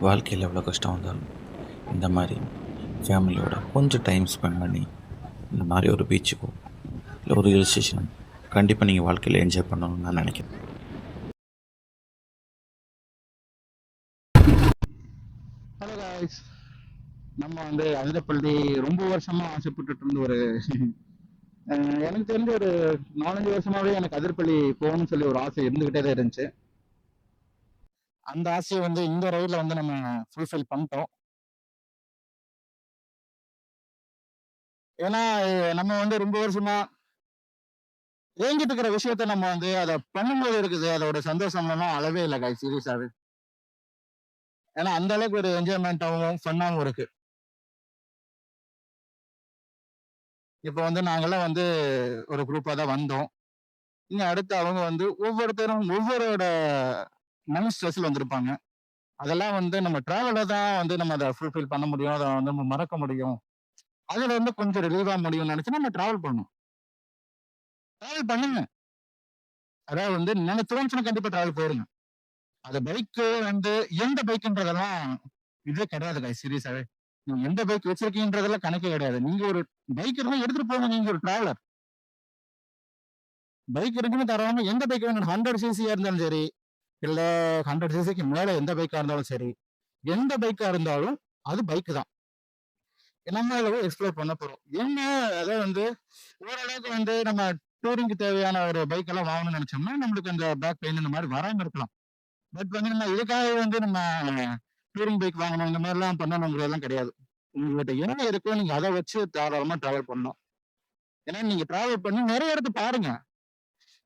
வாழ்க்கையில் எவ்வளோ கஷ்டம் வந்தாலும் இந்த மாதிரி ஃபேமிலியோட கொஞ்சம் டைம் ஸ்பெண்ட் பண்ணி இந்த மாதிரி ஒரு பீச்சுக்கோ இல்லை ஒரு ஹில் ஸ்டேஷன் கண்டிப்பாக நீங்கள் வாழ்க்கையில் என்ஜாய் பண்ணணும்னு நான் நினைக்கிறேன். ஹலோ காய்ஸ், நம்ம அதிரப்பள்ளி ரொம்ப வருஷமா ஆசைப்பட்டுட்டு இருந்த ஒரு எனக்கு தெரிஞ்ச ஒரு 4-5 வருஷமாவே எனக்கு அதிரப்பள்ளி போகணும்னு சொல்லி ஒரு ஆசை இருந்துகிட்டே தான் இருந்துச்சு. அந்த ஆசையை இந்த ரைட்ல நம்ம ஃபுல்ஃபில் பண்ணிட்டோம். ஏன்னா நம்ம ரொம்ப வருஷமா ஏங்கிட்டு இருக்கிற விஷயத்த நம்ம அதை பண்ணும்போது இருக்குது அதோட சந்தோஷம்லாம் அளவே இல்லை காய், சீரியஸாவே. ஏன்னா அந்த அளவுக்கு ஒரு என்ஜாய்மெண்ட்டாகவும் ஃபன்னாகவும் இருக்கு. இப்போ நாங்கெல்லாம் ஒரு குரூப்பா தான் வந்தோம். இங்க அடுத்து அவங்க ஒவ்வொருத்தரும் ஒவ்வொருவரோட மனு ஸ்ட்ரெஸ்ல வந்திருப்பாங்க. அதெல்லாம் நம்ம டிராவல்ல தான் நம்ம அதை ஃபுல்ஃபில் பண்ண முடியும், அதை நம்ம மறக்க முடியும், அதுல கொஞ்சம் ரிலீவா முடியும்னு நினைச்சு நம்ம டிராவல் பண்ணணும். டிராவல் பண்ணுங்க. அதாவது நீங்க தோணுச்சுன்னா கண்டிப்பா டிராவல் போயிருங்க. அது பைக்கு எந்த பைக்குன்றதெல்லாம் இதே கிடையாது காய், சீரியஸாவே. நீங்க எந்த பைக் வச்சிருக்கீங்கன்றதெல்லாம் கணக்கே கிடையாது. நீங்க ஒரு பைக் இருந்தா எடுத்துட்டு போங்க. நீங்க ஒரு டிராவலர். பைக் இருக்குன்னு தரவங்க எந்த பைக் வேணும், 100 சிசியா இருந்தாலும் சரி, இல்ல 100 சிசிக்கு மேல எந்த பைக்கா இருந்தாலும் சரி, எந்த பைக்கா இருந்தாலும் அது பைக் தான். நம்ம அதில் எக்ஸ்ப்ளோர் பண்ண போறோம். என்ன அதாவது ஓரளவுக்கு நம்ம டூரிங்க்கு தேவையான ஒரு பைக் எல்லாம் வாங்கணும்னு நினைச்சோம்னா நம்மளுக்கு அந்த பேக் பெயின் இந்த மாதிரி வராம இருக்கலாம். பட் நம்ம இதுக்காக நம்ம டூரிங் பைக் வாங்கணும் இந்த மாதிரிலாம் பண்ணணுங்கிறதெல்லாம் கிடையாது. உங்ககிட்ட என்ன இருக்கோ நீங்க அதை வச்சு தாராளமா டிராவல் பண்ணணும். ஏன்னா நீங்க டிராவல் பண்ணி நிறைய இடத்த பாருங்க.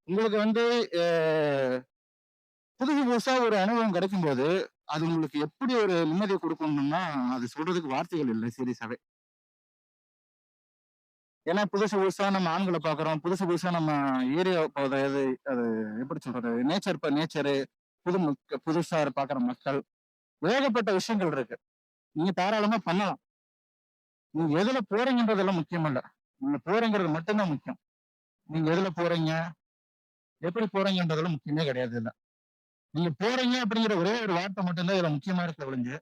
உங்களுக்கு புதுசு புதுசா ஒரு அனுபவம் கிடைக்கும் போது அது உங்களுக்கு எப்படி ஒரு நிம்மதியை கொடுக்கணும்னா அது சொல்றதுக்கு வார்த்தைகள் இல்லை, சீரியஸாவே. ஏன்னா புதுசு புதுசா நம்ம ஆண்களை பாக்குறோம், புதுசு புதுசா நம்ம ஏரியா போகிறது, அது எப்படி சொல்றது, நேச்சரு, புதுசா பாக்குற மக்கள், ஏகப்பட்ட விஷயங்கள் இருக்கு. நீங்க தாராளமா பண்ணலாம். நீங்க எதுல போறீங்கன்றதெல்லாம் முக்கியம் இல்ல, நீங்க போறீங்கிறது மட்டும்தான் முக்கியம். நீங்க எதுல போறீங்க, எப்படி போறீங்கன்றதெல்லாம் முக்கியமே கிடையாது. இல்ல நீங்க போறீங்க அப்படிங்கிற ஒரே ஒரு வார்த்தை மட்டும்தான் இதுல முக்கியமா இருக்க ஒழிஞ்சு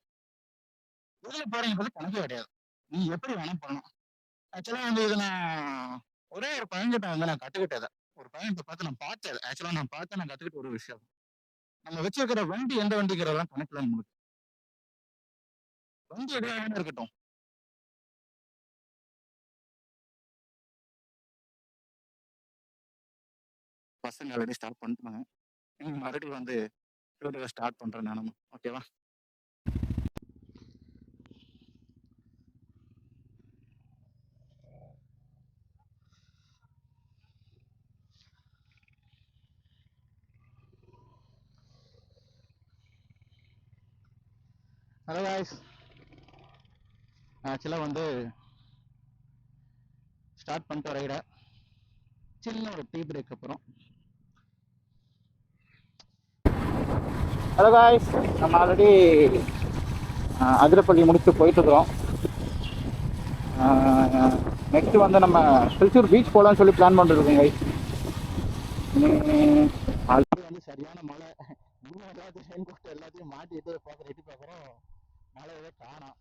எதுல போறீங்கிறது கணக்கே கிடையாது. நீங்க எப்படி வேணா பண்ணலாம். ஆக்சுவலா இது நான் ஒரே ஒரு பையன்கிட்ட நான் கத்துக்கிட்டது. ஒரு பையன்கிட்ட பார்த்து நான் பார்த்தது. ஆக்சுவலா நான் பார்த்து நான் கத்துக்கிட்ட ஒரு விஷயம். நம்ம வச்சிருக்கிற வண்டி எந்த வண்டிங்கிறதெல்லாம் கணக்குல நம்மளுக்கு. வண்டி எதுவா வேணா இருக்கட்டும். பசங்க ஆல்ரெடி ஸ்டார்ட் பண்ணிட்டாங்க. மறுபடியும் ஸ்டார்ட் பண்றேன் நானும். ஓகேவா? ஹலோ காய்ஸ், ஆக்சுவலா ஸ்டார்ட் பண்ணிட்டு ரைட சின்ன ஒரு டீ பிரேக் அப்புறம். ஹலோ காய்ஸ், நம்ம ஆல்ரெடி அதிரப்பள்ளி முடிச்சு போயிட்டு இருக்கிறோம். நெக்ஸ்ட் நம்ம திருச்சூர் பீச் போகலான்னு சொல்லி பிளான் பண்ணிருக்கோம் கைஸ். ஆல்ரெடி சரியான மழை. எல்லாத்தையும் ரெயின் கோட் எல்லாத்தையும் மாட்டிட்டு பார்க்குறோம், மழையவே காணோம்.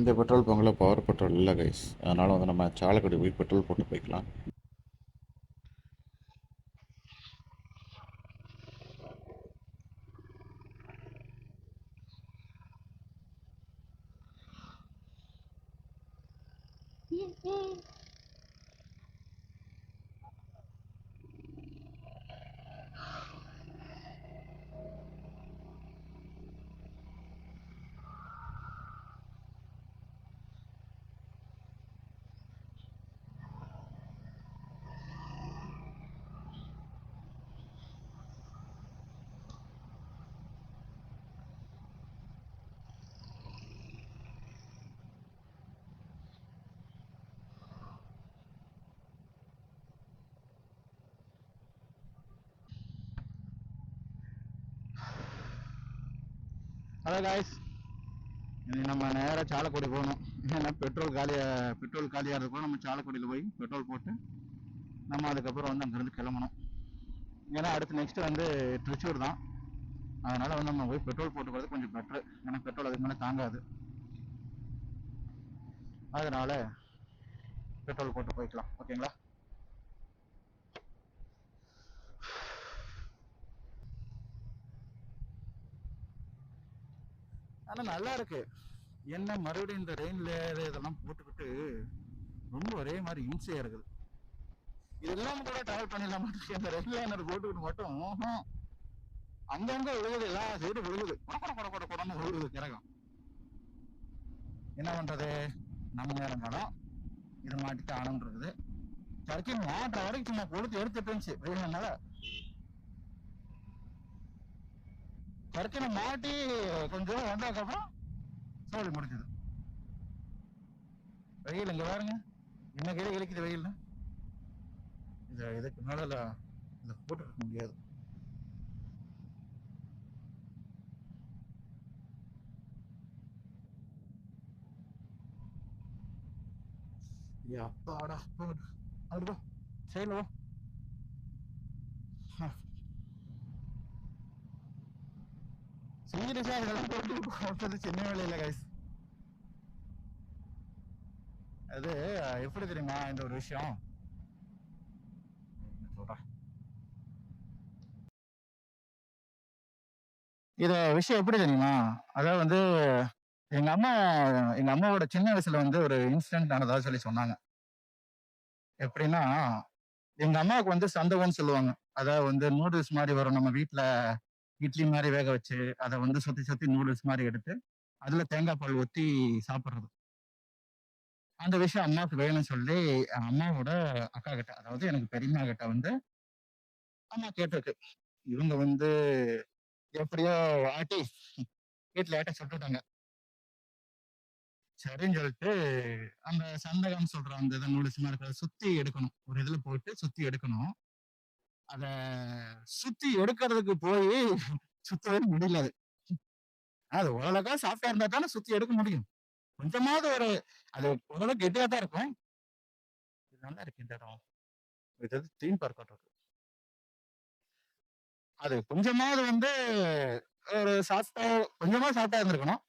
இந்த பெட்ரோல் பங்கில் பவர் பெட்ரோல் இல்லை கைஸ், அதனால் நம்ம சாலக்குடி போய் பெட்ரோல் போட்டு போய்க்கலாம். ஹலோ காய்ஸ், நம்ம நேராக சாலக்குடி போகணும். ஏன்னா பெட்ரோல் காலியாக இருக்கும். நம்ம சாலக்குடியில் போய் பெட்ரோல் போட்டு நம்ம அதுக்கப்புறம் அங்கேருந்து கிளம்பணும். ஏன்னா அடுத்து நெக்ஸ்ட் வந்து திருச்சூர் தான். அதனால வந்து நம்ம போய் பெட்ரோல் போட்டு போகிறது கொஞ்சம் பெட்ரு. ஏன்னா பெட்ரோல் அதுக்கு மேலே தாங்காது. அதனால பெட்ரோல் போட்டு போய்க்கலாம். ஓகேங்களா? ஆனா நல்லா இருக்கு. என்ன மறுபடியும் இந்த ரெயின் லேயர் இதெல்லாம் போட்டுக்கிட்டு ரொம்ப ஒரே மாதிரி இன்சையா இருக்குது. இது இல்லாம கூட டிராவல் பண்ணிடலாம். அந்த ரெயின் லேயர் போட்டுக்கிட்டு மட்டும் அங்கங்க விழுகுது, எல்லா சைடும் விழுகுது, கொட கொட கொட கொடன்னு விழுகுது கிரகம். என்ன பண்றது? நம்ம நேரம் காலம் இது மாட்டிட்டு ஆனம்னு இருக்குது. சர்க்கை மாட்டுற வரைக்கும் சும்மா கொளுத்து எடுத்துட்டு இருந்துச்சு வெயில்னால. சர்க்கினை மாட்டி கொஞ்சம் வந்ததுக்கப்புறம் சோழி முடிஞ்சது. வெயில் இங்க பாருங்க, என்ன கையில இழுக்குது வெயில். இதுக்கு மேல இதை போட்டுக்க முடியாது. அப்பாடா அப்படிப்பா சைடுல சீரியஸா இதெல்லாம் போட்டு சின்ன வேலையில கைஸ். அது எப்படி தெரியுமா இந்த ஒரு விஷயம் சொல்றேன். இத விஷயம் எப்படி தெரியுமா? அதாவது வந்து எங்க அம்மா எங்க அம்மாவோட சின்ன வயசுல வந்து ஒரு இன்சிடென்ட் ஆனதா சொல்லி சொன்னாங்க. எப்படின்னா, எங்க அம்மாவுக்கு வந்து சந்தகம்னு சொல்லுவாங்க. அதாவது வந்து நூடுல்ஸ் மாதிரி வரும் நம்ம வீட்ல இட்லி மாதிரி வேக வச்சு அதை வந்து சுத்தி சுத்தி நூடுல்ஸ் மாதிரி எடுத்து அதுல தேங்காய் பால் ஊத்தி சாப்பிடுறது. அந்த விஷயம் அம்மாவுக்கு வேணும்னு சொல்லி அம்மாவோட அக்கா கிட்ட, அதாவது எனக்கு பெரியம்மா கிட்ட வந்து அம்மா கேட்டிருக்கு. இவங்க வந்து எப்படியோ ஆட்டி வீட்டுல ஆட்ட சுட்டுட்டாங்க. சரின்னு சொல்லிட்டு அந்த சந்தகம் சொல்ற அந்த இதை நூடுல்ஸ் மாதிரி இருக்கிறத சுத்தி எடுக்கணும். ஒரு இதுல போட்டு சுத்தி எடுக்கணும். அத சுத்தி எடுக்கிறதுக்கு போய் சுத்தவே முடியல. அது ஓரளவுக்கா சாஃப்டா இருந்தா தானே சுத்தி எடுக்க முடியும். கொஞ்சமாவது ஒரு அது ஓரளவுக்கு கெட்டியா தான் இருக்கும். இது நல்லா இருக்கு இந்த இடம். இது தீம் பார்க் இருக்கு. அது கொஞ்சமாவது வந்து ஒரு சாஃப்டா கொஞ்சமா சாஃப்டா இருந்திருக்கணும்.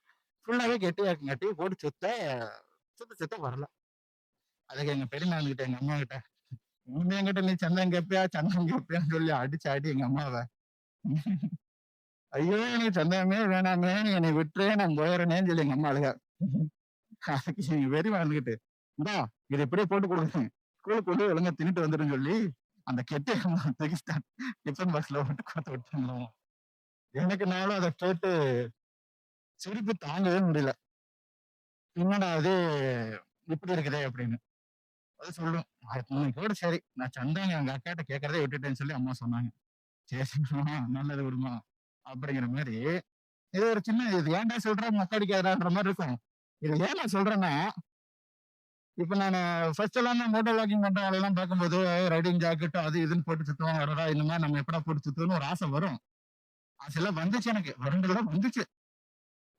ஃபுல்லாவே கெட்டியா இருக்குங்காட்டி போட்டு சுத்த வரல. அதுக்கு எங்க பெரியம்மா கிட்ட எங்க அம்மா கிட்ட என்கிட்ட நீ சந்தம் கேப்பியான்னு சொல்லி அடிச்சு ஆடி எங்க அம்மாவை, ஐயோ எனக்கு சந்தனமே வேணாமே, என்னை விட்டுறே நான் போயிடறேன்னு சொல்லி எங்க அம்மா அழுக. அதுக்கு எங்க பெரியம்மா இருந்துகிட்டு, இந்தா இதை இப்படியே போட்டு கொடுங்க, ஸ்கூலுக்கு கொண்டு ஒழுங்கா தின்னுட்டு வந்துடும் சொல்லி அந்த கெட்ட டிஃபன் பாக்ஸ்ல போட்டு கொடுத்து விட்டுருந்தோம். எனக்கு நானும் அதை கேட்டு சிரிப்பு தாங்கவே முடியல. என்னடா அது இப்படி இருக்குதே அப்படின்னு. அது சொல்லும், கூட சரி நான் சந்தாங்க எங்க அக்காட்ட கேட்கறதே விட்டுட்டேன்னு சொல்லி அம்மா சொன்னாங்க. சரி நல்லது விடுமா அப்படிங்கிற மாதிரி. இது ஒரு சின்ன இது ஏன்டா சொல்றேன் மக்கடிக்காதான்ற மாதிரி இருக்கும். இது ஏன் நான் சொல்றேன்னா, இப்ப நான் ஃபர்ஸ்ட் எல்லாம் மோட்டோ வாக்கிங் பண்ற ஆளெல்லாம் பார்க்கும்போது ரைடிங் ஜாக்கெட் அது இதுன்னு போட்டு சுத்துவோம், வரடா இந்த மாதிரி நம்ம எப்படா போட்டு சுத்துவோம்னு ஒரு ஆசை வரும். ஆசையெல்லாம் வந்துச்சு, எனக்கு வருண்டெல்லாம் வந்துச்சு.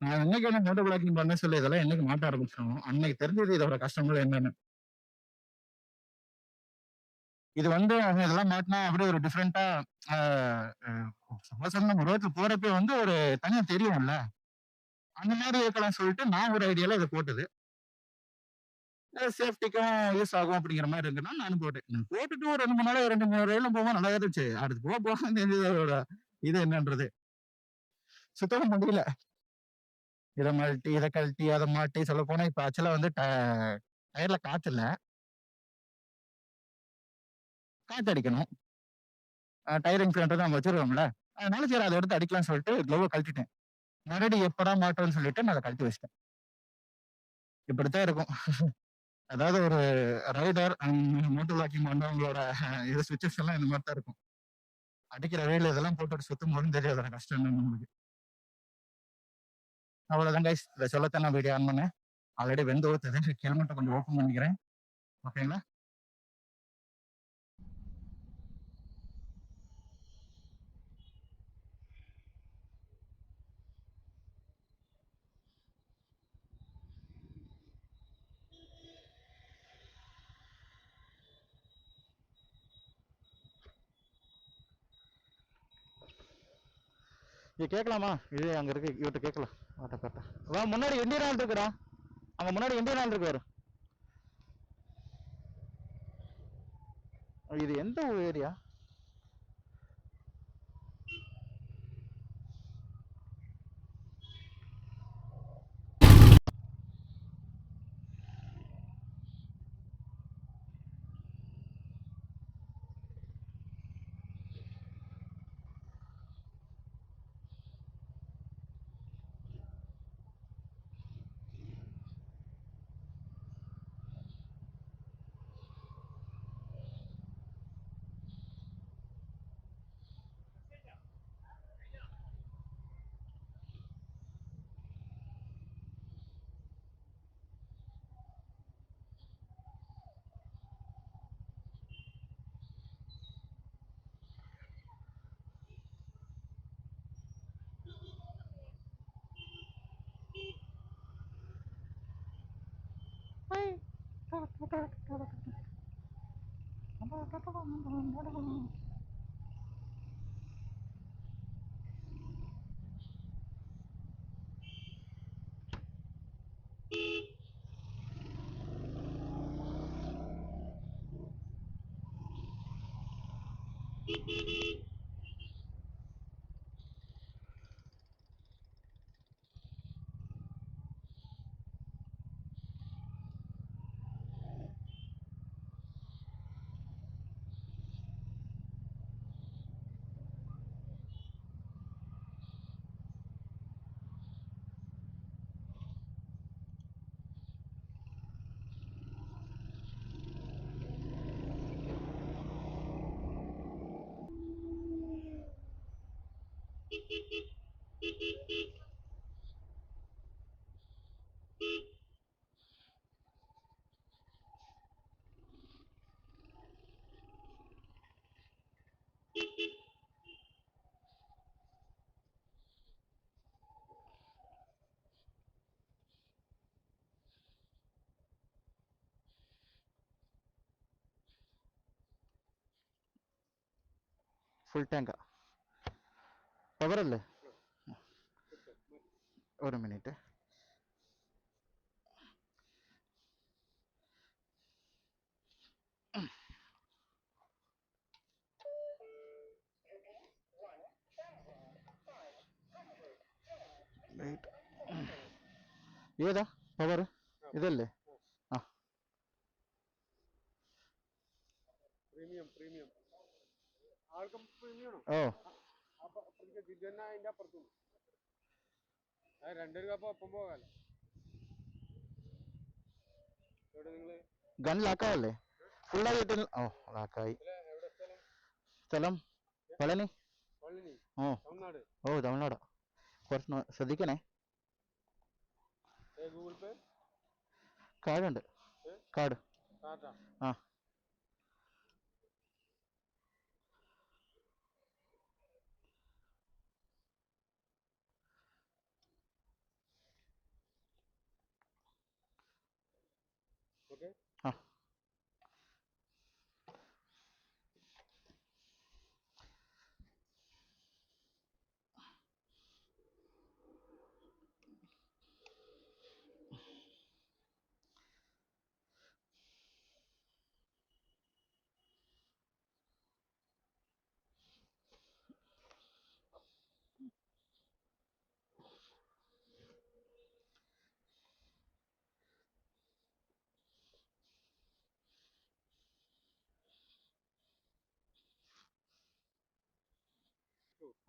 நான் என்னைக்கு என்ன மோட்டோ வாக்கிங் பண்ண சொல்லி இதெல்லாம் என்னைக்கு மாட்ட ஆரம்பிச்சோம் அன்னைக்கு தெரிஞ்சது இதோட கஷ்டங்கள் என்னன்னு. இது வந்து அவங்க இதெல்லாம் மாட்டினா அப்படியே ஒரு டிஃப்ரெண்டா சப்போஸ் நம்ம ரோட்ல போறப்ப வந்து ஒரு தனியா தெரியும்ல, அந்த மாதிரி இருக்கலாம் சொல்லிட்டு நான் ஒரு ஐடியால இதை போட்டது. சேஃப்டிக்கும் யூஸ் ஆகும் அப்படிங்கிற மாதிரி இருக்குன்னா நானும் போட்டேன். நான் போட்டுட்டு ஒரு 2 3 நாள் 2 3 ரயிலும் போக நல்லா இருந்துச்சு. அடுத்து போக போக தெரிஞ்சதோட இது என்னன்றது சுத்தம் முடியல. இதை மாட்டி இதை கழட்டி அதை மாட்டி சொல்ல போனா இப்ப ஆக்சுவலா வந்து டயர்ல காத்து இல்ல, காத்து அடிக்கணும். டயர் இன்ஃபுளன்ட் நம்ம வச்சிருக்கோம்ல, அதனால சரி அதை எடுத்து அடிக்கலாம்னு சொல்லிட்டு க்ளோவை கழட்டிட்டேன். மறுபடியும் எப்படா மாட்டோம்னு சொல்லிட்டு நான் அதை கழட்டி வச்சிட்டேன். இப்படித்தான் இருக்கும். அதாவது ஒரு ரைடர் மோட்டோ வாக்கிங் பண்றவங்களோட இது சுச்சுவேஷன் எல்லாம் இந்த மாதிரி தான் இருக்கும். அடிக்கிற வெயில் இதெல்லாம் போட்டு சுத்தம் போதும் தெரியாது எனக்கு கஷ்டம் என்னன்னு நம்மளுக்கு. அவ்வளவுதான் கைஸ், இதை சொல்லத்தான் நான் வீடியோ ஆன் பண்ணேன். ஆல்ரெடி வெந்து ஊத்துது, ஹெல்மெட்டை கொஞ்சம் ஓப்பன் பண்ணிக்கிறேன். ஓகேங்களா? இது கேட்கலாமா? இது அங்க இருக்கு, இவர்கிட்ட கேட்கலாம். வாட்ட காட்ட வா, முன்னாடி இந்தியன் ஆள் இருக்குடா, அங்க முன்னாடி இந்தியன் ஆள் இருக்கு. இது எந்த ஏரியா? ഫുൾ ടാങ്കാ? പവറല്ലേ? ഒരു മിനിറ്റ്. ഏതാ പവർ? ഇതല്ലേ? ആ, പ്രീമിയം പ്രീമിയം ആൾക്കും പ്രീമിയം ഓ അപ്പൊ ജിജന്ന അതിന്റെ അപ്പുറത്തും അത് രണ്ടുപേർക്ക് അപ്പൊ ഒപ്പം പോകാലോ. എവിടെ നിങ്ങള് ഗൺ ലാക്കാവല്ലേ? ഫുള്ളായിട്ട് ഓ ലാക്കായി. എവിടെ സ്ഥലം? സ്ഥലം പളനി. പളനി ഓ തമിഴ്നാട്. ഓ തമിഴ്നാടാ. കുറച്ച് ശ്രദ്ധിക്കണേ. ഗൂഗിൾ പേ കാർഡുണ്ട്, കാർഡ്. കാർഡാ? ആ, ഓക്കെ. ആ.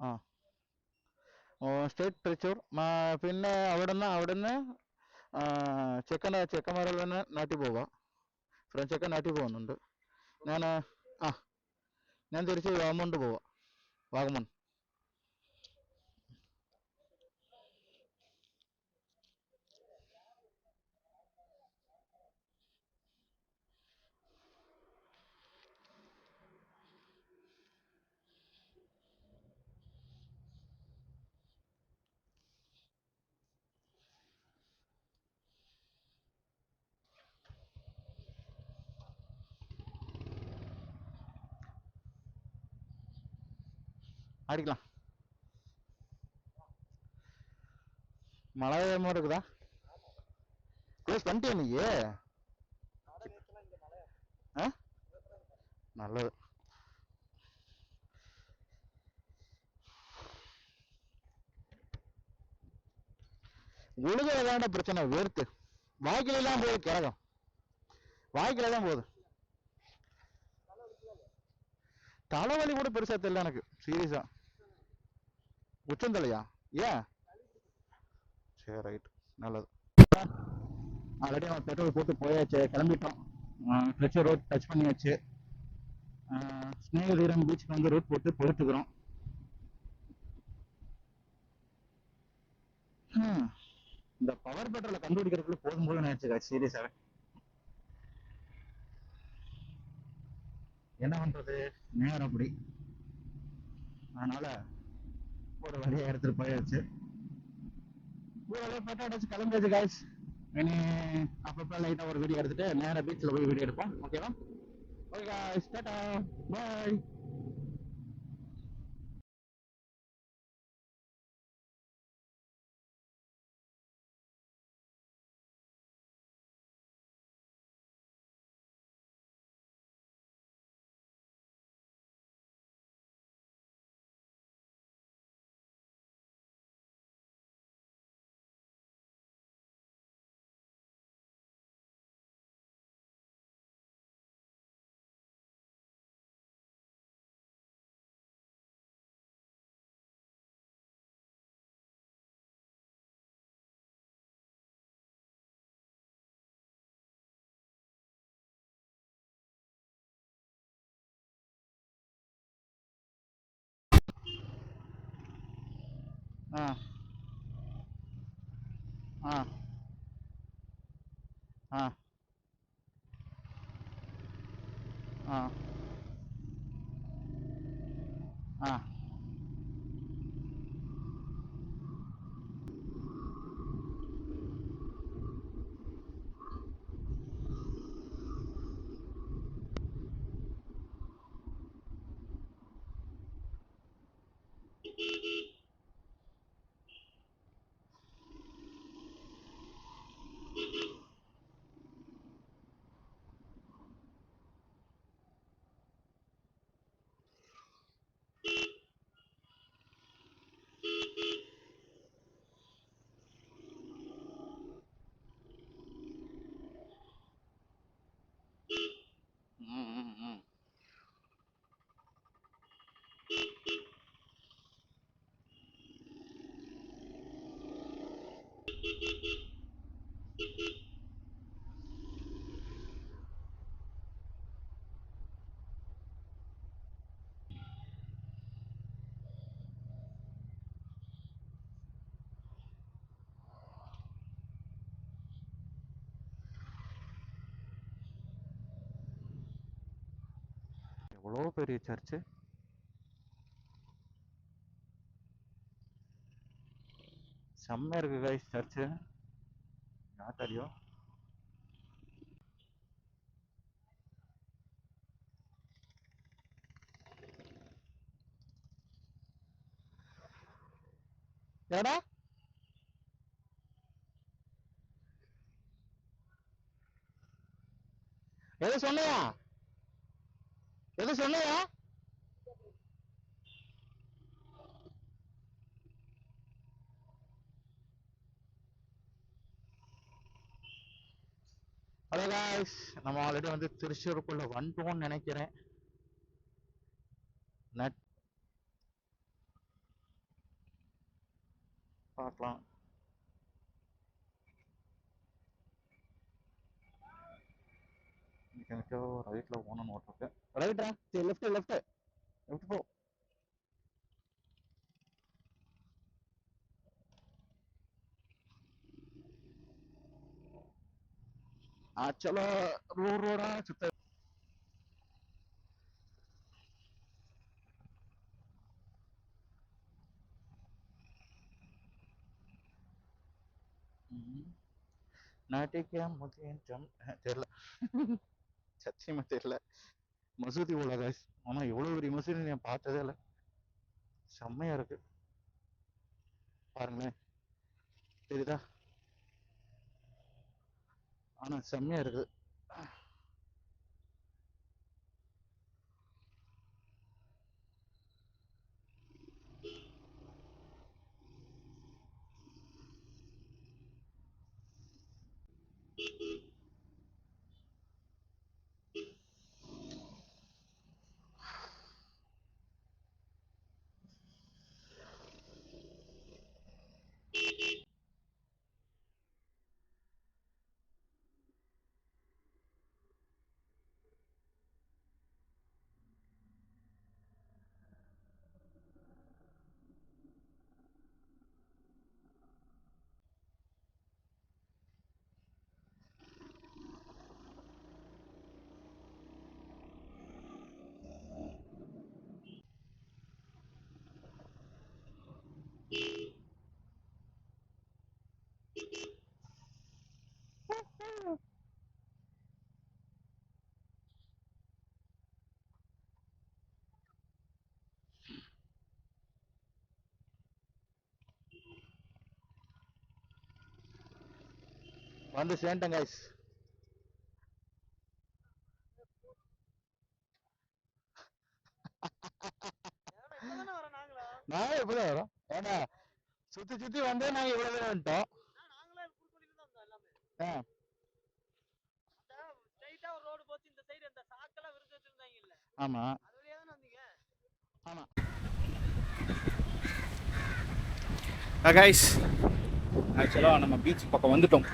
ആ, സ്റ്റേറ്റ് തൃശ്ശൂർ. പിന്നെ അവിടുന്ന് ചെക്കന്മാരെ തന്നെ നാട്ടിൽ പോവാം. ഫ്രണ്ട്സ് ഒക്കെ നാട്ടിൽ പോകുന്നുണ്ട്. ഞാൻ ആ ഞാൻ തിരിച്ച് വാഗമൺ പോവാം. വാഗമൺ. அடிக்கலாம். மழை வேகமா இருக்குதா? க்ளோஸ் பண்ணிட்டியா நீ? ஆ, நல்லது. உழுதுறதாண்ட பிரச்சனை, வேர்த்து வாய்க்கில தான் போகுது கிரகம், வாய்க்கில தான் போகுது. தலைவலி கூட பெருசா தெரியல எனக்கு, சீரியஸா. உச்சந்தலையா? ஏன்? சரி, ரைட், நல்லது. ஆல்ரெடி அவன் பெட்ரோல் போட்டு போயாச்சு, கிளம்பிட்டோம். ஃப்ரெஷர் ரோட் டச் பண்ணியாச்சு. ஸ்னேகதீரம் பீச்சுக்கு வந்து ரோட் போட்டு போயிட்டு இருக்கிறோம். இந்த பவர் பெட்ரோலை கண்டுபிடிக்கிறதுக்குள்ள போதும் போதும் நினைச்சுக்கா, சீரியஸாவே. என்ன பண்றது, நேரம் அப்படி. அதனால ஒரு வழியா எடுத்துட்டு போயாச்சு. ஒரு வழியா பெட்ரோல் அடிச்சு கிளம்பியாச்சு காய்ஸ். இனி அப்பப்போ லைட்டா ஒரு வீடியோ எடுத்துட்டு நேரா பீச்சில் போய் வீடியோ எடுப்போம். ஓகேவா? ஓகே காய்ஸ், டாடா, பாய். ஆ ஆ ஆ ஆ ஆ ம் ம் ம் எவ்வளோ பெரிய சர்ச்சு, செம்மையா இருக்கு கைஸ் சர்ச்சு. யாத்தாடியோ. ஏடா எது சொன்னையா? எது சொன்னையா? ஹலோ காய்ஸ், நம்ம ஆல்ரெடி வந்து திருச்சூருக்குள்ள வந்துட்டோம்னு நினைக்கிறேன். நட் பார்க்கலாம். எனக்கு ரைட்ல போகணும்னு ஓட்டிருக்கு. ரைட்டா? சரி, லெஃப்ட் லெஃப்ட் லெஃப்ட் போ. ஆக்சுவலா ரோடா சுத்த. நாட்டிக்கா முதியம் தெரியல, சத்தியமா தெரியல. மசூதி போல காய்ஸ். ஆனா எவ்வளவு பெரிய மசூதி நான் பார்த்ததே இல்லை. செம்மையா இருக்கு பாருங்களேன். தெரியுதா? ஆனா செம்மையா இருக்குது. வந்து சேர்ந்தேன் கைஸ். நாங்க இப்பதான் வரோம். ஏன்னா சுத்தி சுத்தி வந்து நாங்க இவ்வளவு தூரம் வந்துட்டோம். ஆமா ஆமா. கைஸ் ஆக்சுவலாக நம்ம பீச் பக்கம் வந்துட்டோம்.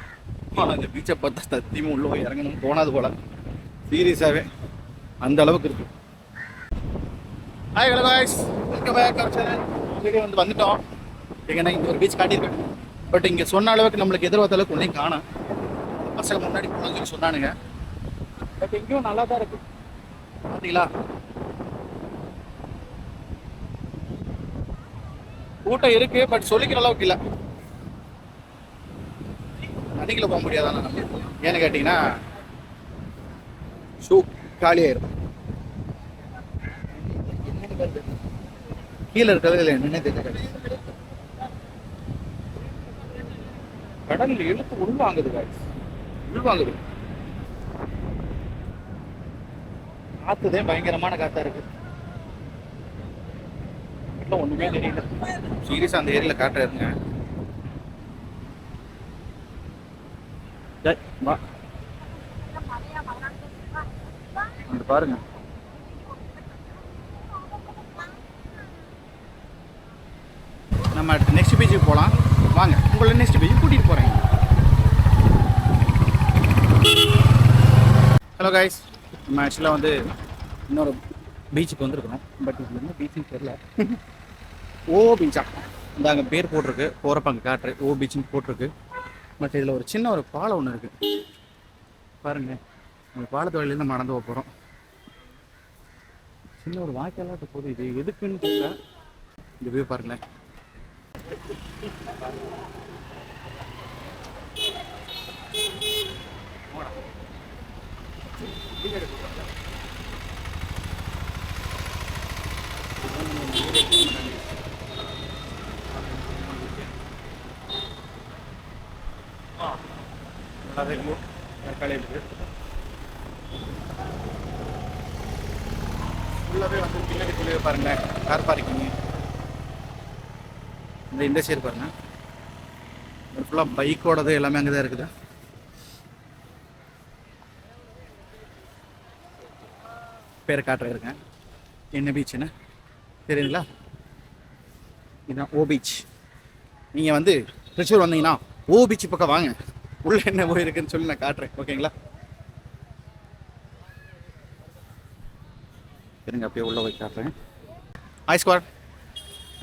ஆனால் இந்த பீச்சை பார்த்தா சத்தியமும் உள்ள போய் இறங்கணும் தோணாது போல. சீரியஸாகவே அந்த அளவுக்கு இருக்கு. Hi hello guys, welcome back our channel. Already வந்துட்டோம். எங்கன்னா இங்கே ஒரு பீச் காட்டியிருக்கேன். பட் இங்கே சொன்ன அளவுக்கு நம்மளுக்கு எதிர்பார்த்த அளவுக்கு ஒன்றையும் காணும். பசங்க முன்னாடி போனதுக்கு சொன்னானுங்க. பட் இங்கேயும் நல்லா தான் இருக்கு. பார்த்தீங்களா கூட்டம் இருக்கு, பட் சொல்லிக்கிற அளவுக்கு இல்லை. நதிக்குள்ள போக முடியாதான நம்ம. ஏன்னு கேட்டீங்கன்னா ஷூ காலி ஆயிரும். கீழே இருக்கிறது இல்லை என்னன்னே தெரியல. கடல் இழுத்து உள்வாங்குது காய்ஸ், உள்வாங்குது. காத்துதே பயங்கரமான காத்தா இருக்கு. ஒண்ணுமே தெரியல. சீரியஸா அந்த ஏரியில காட்டுறாருங்க. பாருங்க நம்ம அடுத்து நெக்ஸ்ட் பீச்சுக்கு போகலாம். வாங்க உங்களை நெக்ஸ்ட் பீச்சுக்கு கூட்டிகிட்டு போகிறேன். ஹலோ கைஸ், நம்ம ஆக்சுவலாக வந்து இன்னொரு பீச்சுக்கு வந்துருக்கணும். பட் இது என்ன பீச்சுன்னு தெரியல. ஓ பீச்சா இந்த அங்கே பேர் போட்டிருக்கு. போகிறப்ப அங்கே காட்டுரு ஓ பீச்சுன்னு போட்டிருக்கு. பட் இதில் ஒரு சின்ன ஒரு பாலம் ஒன்று இருக்குது பாருங்க. அந்த பாலத்து வழியிலேருந்து நம்ம நடந்து போகிறோம். சின்ன ஒரு வாய்க்காலாட்டு போகுது. இது எதுக்குன்னு தெரியல. இந்த வியூ பாருங்களேன். தக்காளி இருக்கு. ஃபுல்லாகவே வந்து பின்னாடிக்குள்ளேயே பாருங்களேன் கார் பார்க்கிங். இந்த சைடு பாருங்க, ஃபுல்லாக பைக்கோடது எல்லாமே அங்கே தான் இருக்குது. பேர் காட்டுறேன் என்ன பீச்சுன்னு தெரியுங்களா? இதுதான் ஓ பீச். நீங்கள் வந்து திருச்சூர் வந்தீங்கன்னா ஓ பீச் பக்கம் வாங்க. உள்ள என்ன போயிருக்குன்னு சொல்லி நான் காட்டுறேன். ஓகேங்களா? சரிங்க, அப்படியே உள்ள போய் காட்டுறேன். Hi squad.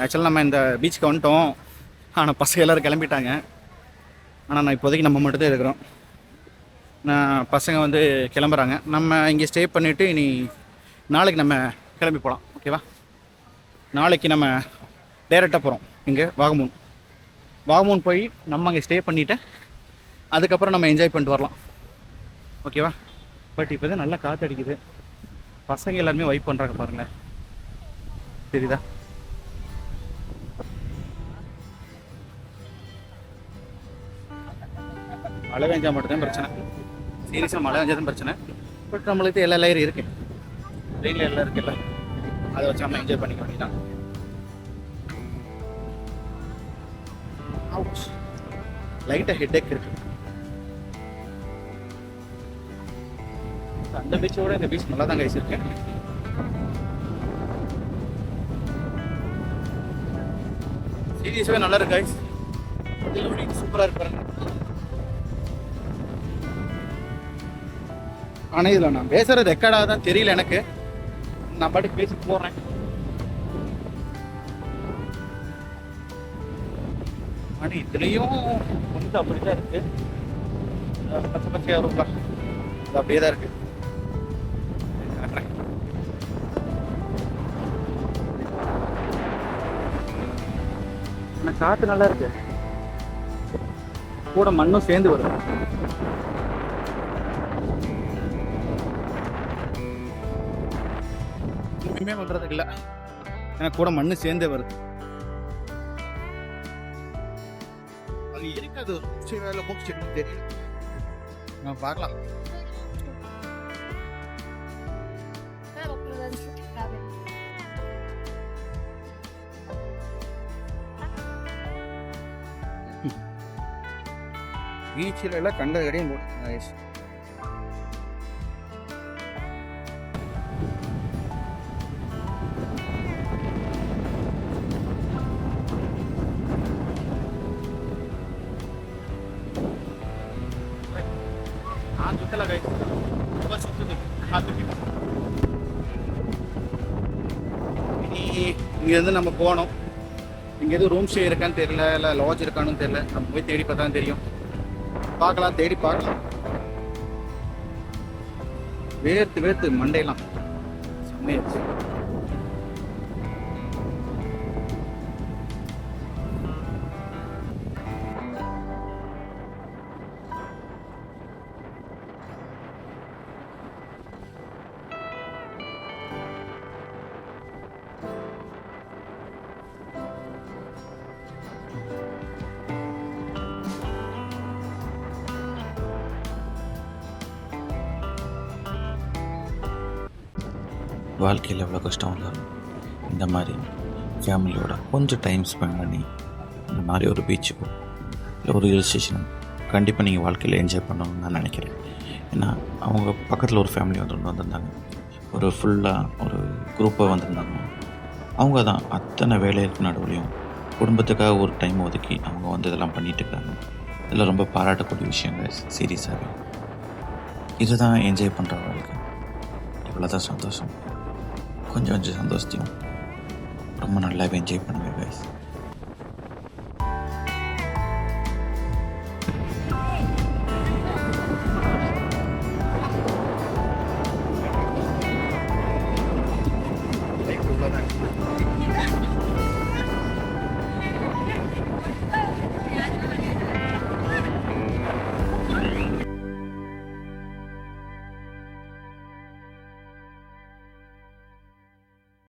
ஆக்சுவலாக நம்ம இந்த பீச்சுக்கு வந்துட்டோம். ஆனால் பசங்க எல்லோரும் கிளம்பிட்டாங்க. ஆனால் நான் இப்போதைக்கு நம்ம மட்டும்தான் இருக்கிறோம். பசங்க வந்து கிளம்புறாங்க. நம்ம இங்கே ஸ்டே பண்ணிவிட்டு இனி நாளைக்கு நம்ம கிளம்பி போகலாம். ஓகேவா? நாளைக்கு நம்ம டேரெக்டாக போகிறோம். இங்கே வாகமூன் போய் நம்ம அங்கே ஸ்டே பண்ணிவிட்டு அதுக்கப்புறம் நம்ம என்ஜாய் பண்ணிட்டு வரலாம். ஓகேவா? பட் இப்போ தான் நல்லா காற்று அடிக்குது. பசங்க எல்லாருமே வைப் பண்ணுறாங்க பாருங்களேன். தெரியுதா? மழை பெஞ்சால் மட்டும்தான் பிரச்சனை. சீரியஸாக மழை பெஞ்சால் தான் பிரச்சனை. பட் நம்மளுக்கு எல்லா லேயரும் இருக்கு, ட்ரெயினில் எல்லாம் இருக்குல்ல, அதை வச்சு நம்ம என்ஜாய் பண்ணிக்க வேண்டியதான். லைட்டாக ஹெட்டேக் இருக்கு. அந்த பீச்சோட இந்த பீச் நல்லா தான் கைஸ் இருக்கேன். சீரியஸாகவே நல்லா இருக்கு கைஸ். சூப்பராக இருக்கு பாருங்க. ஆனால் இதில் நான் பேசுறது ரெக்கார்டாக தான் தெரியல எனக்கு. நான் பாட்டுக்கு பேசி போடுறேன். ஆனால் இதுலேயும் கொஞ்சம் அப்படி தான் இருக்கு. பச்சை பச்சையாக ரொம்ப அது அப்படியே தான் இருக்கு. காட்டுறேன். ஆனால் காற்று நல்லா இருக்கு, கூட மண்ணும் சேர்ந்து வருது. ஒன்றுமே பண்ணுறதுக்கு இல்லை, எனக்கு கூட மண்ணு சேர்ந்தே வருது. அது இருக்காது, சரி வேலை போக்கு செட்டு தெரியல, நான் பார்க்கலாம். பீச்சில் எல்லாம் கண்ட கடையும் போட்டு சுத்தல கை சுத்துது. இங்கேருந்து நம்ம போனோம். இங்கே எதுவும் ரூம் ஸ்டே இருக்கான்னு தெரியல, இல்லை லாட்ஜ் இருக்கான்னு தெரியல. நம்ம போய் தேடி பார்த்தா தான் தெரியும். பார்க்கலாம், தேடி பார்க்கலாம். வேர்த்து வேர்த்து மண்டையெல்லாம் செம்மையாச்சு. வாழ்க்கையில் எவ்வளோ கஷ்டம் வந்தாலும் இந்த மாதிரி ஃபேமிலியோட கொஞ்சம் டைம் ஸ்பெண்ட் பண்ணி இந்த மாதிரி ஒரு பீச்சுக்கோ இல்லை ஒரு ஹில் ஸ்டேஷனும் கண்டிப்பாக நீங்கள் வாழ்க்கையில் என்ஜாய் பண்ணணும்னு நான் நினைக்கிறேன். ஏன்னா அவங்க பக்கத்தில் ஒரு ஃபேமிலி வந்திருந்தாங்க, ஒரு ஃபுல்லாக ஒரு குரூப்பாக வந்திருந்தாங்க. அவங்க தான் அத்தனை வேலைகளுக்கு நடுவுலையும் குடும்பத்துக்காக ஒரு டைம் ஒதுக்கி அவங்க வந்து இதெல்லாம் பண்ணிட்டு இருக்காங்க. இதெல்லாம் ரொம்ப பாராட்டக்கூடிய விஷயங்க. சீரியஸாகவே இதுதான் என்ஜாய் பண்ணுற வாழ்க்கை. இவ்வளோதான் சந்தோஷம். கொஞ்சம் சந்தோஷத்தையும் ரொம்ப நல்லாவே என்ஜாய் பண்ணுவேன் கைஸ்.